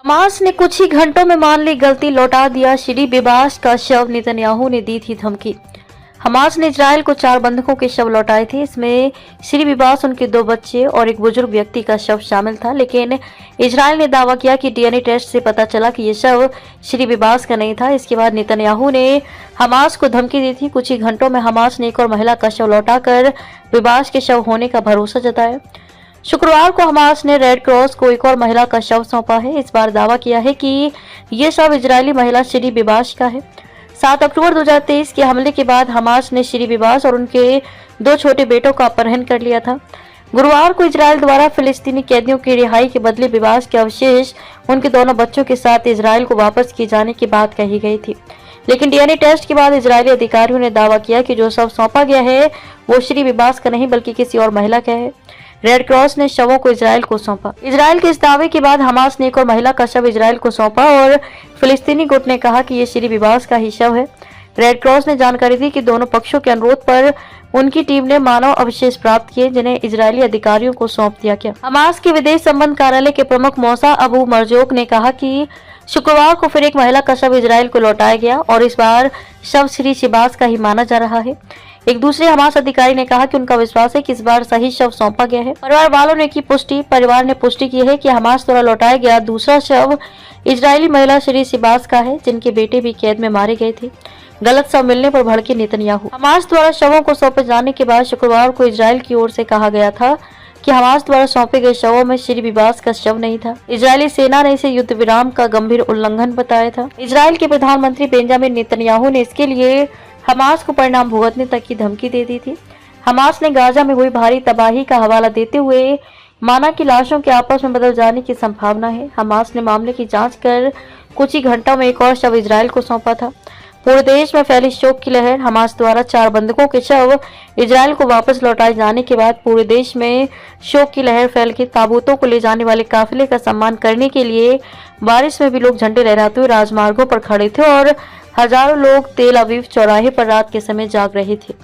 Hamas ने कुछ ही घंटों में मान ली गलती, लौटा दिया श्री बिबाश का शव। नेतन्याहू ने दी थी धमकी। हमास ने इजराइल को 4 बंधकों के शव लौटाए थे। इसमें श्री बिबाश, उनके 2 बच्चे और एक बुजुर्ग व्यक्ति का शव शामिल था, लेकिन इजराइल ने दावा किया कि डीएनए टेस्ट से पता चला कि ये शव श्री बिबाश का नहीं था। इसके बाद नेतन्याहू ने हमास को धमकी दी थी। कुछ ही घंटों में हमास ने एक और महिला का शव लौटाकर बिबाश के शव होने का भरोसा जताया। शुक्रवार को हमास ने रेड क्रॉस को एक और महिला का शव सौंपा है। इस बार दावा किया है कि ये शव इजरायली महिला श्री बिबाश का है। 7 अक्टूबर 2023 के हमले के बाद हमास ने श्री बिबाश और उनके 2 छोटे बेटों का अपहरण कर लिया था। गुरुवार को इजराइल द्वारा फिलिस्तीनी कैदियों की रिहाई के बदले बिबाश के अवशेष उनके दोनों बच्चों के साथ इजराइल को वापस किए जाने की बात कही गई थी, लेकिन डीएनए टेस्ट के बाद इजरायली अधिकारियों ने दावा किया कि जो शव सौंपा गया है वो श्री बिबाश का नहीं बल्कि किसी और महिला का है। रेड क्रॉस ने शवों को इजराइल को सौंपा। इजराइल के इस दावे के बाद हमास ने एक और महिला का शव इजराइल को सौंपा और फिलिस्तीनी गुट ने कहा कि ये श्री बिबाश का ही शव है। रेड क्रॉस ने जानकारी दी कि दोनों पक्षों के अनुरोध पर उनकी टीम ने मानव अवशेष प्राप्त किए, जिन्हें इजरायली अधिकारियों को सौंप दिया गया। हमास के विदेश संबंध कार्यालय के प्रमुख मौसा अबू मरजोक ने कहा कि शुक्रवार को फिर एक महिला का शव इजराइल को लौटाया गया और इस बार शव श्री बिबाश का ही माना जा रहा है। एक दूसरे हमास अधिकारी ने कहा कि उनका विश्वास है कि इस बार सही शव सौंपा गया है। परिवार ने पुष्टि की है कि हमास द्वारा लौटाया गया दूसरा शव इजरायली महिला श्री बिबाश का है, जिनके बेटे भी कैद में मारे गए थे। गलत शव मिलने पर भड़के नेतन्याहू। हमास द्वारा शवों को सौंपे जाने के बाद शुक्रवार को इजराइल की ओर से कहा गया था कि हमास द्वारा सौंपे गए शवों में श्री बिबाश का शव नहीं था। इजरायली सेना ने इसे युद्ध विराम का गंभीर उल्लंघन बताया था। इजराइल के प्रधानमंत्री बेंजामिन नेतन्याहू ने इसके लिए हमास को परिणाम भुगतने तक की धमकी दे दी थी। हमास ने गाजा में हुई भारी तबाही का हवाला देते हुए माना कि लाशों के आपस में बदल जाने की संभावना है। हमास ने मामले की जांच कर कुछ ही घंटों में एक और शव इजराइल को सौंपा था। पूरे देश में फैली शोक की लहर। हमास द्वारा 4 बंधकों के शव इजराइल को वापस लौटाए जाने के बाद पूरे देश में शोक की लहर फैल गई। ताबूतों को ले जाने वाले काफिले का सम्मान करने के लिए बारिश में भी लोग झंडे लहराते हुए राजमार्गों पर खड़े थे और हजारों लोग तेल अवीव चौराहे पर रात के समय जाग रहे थे।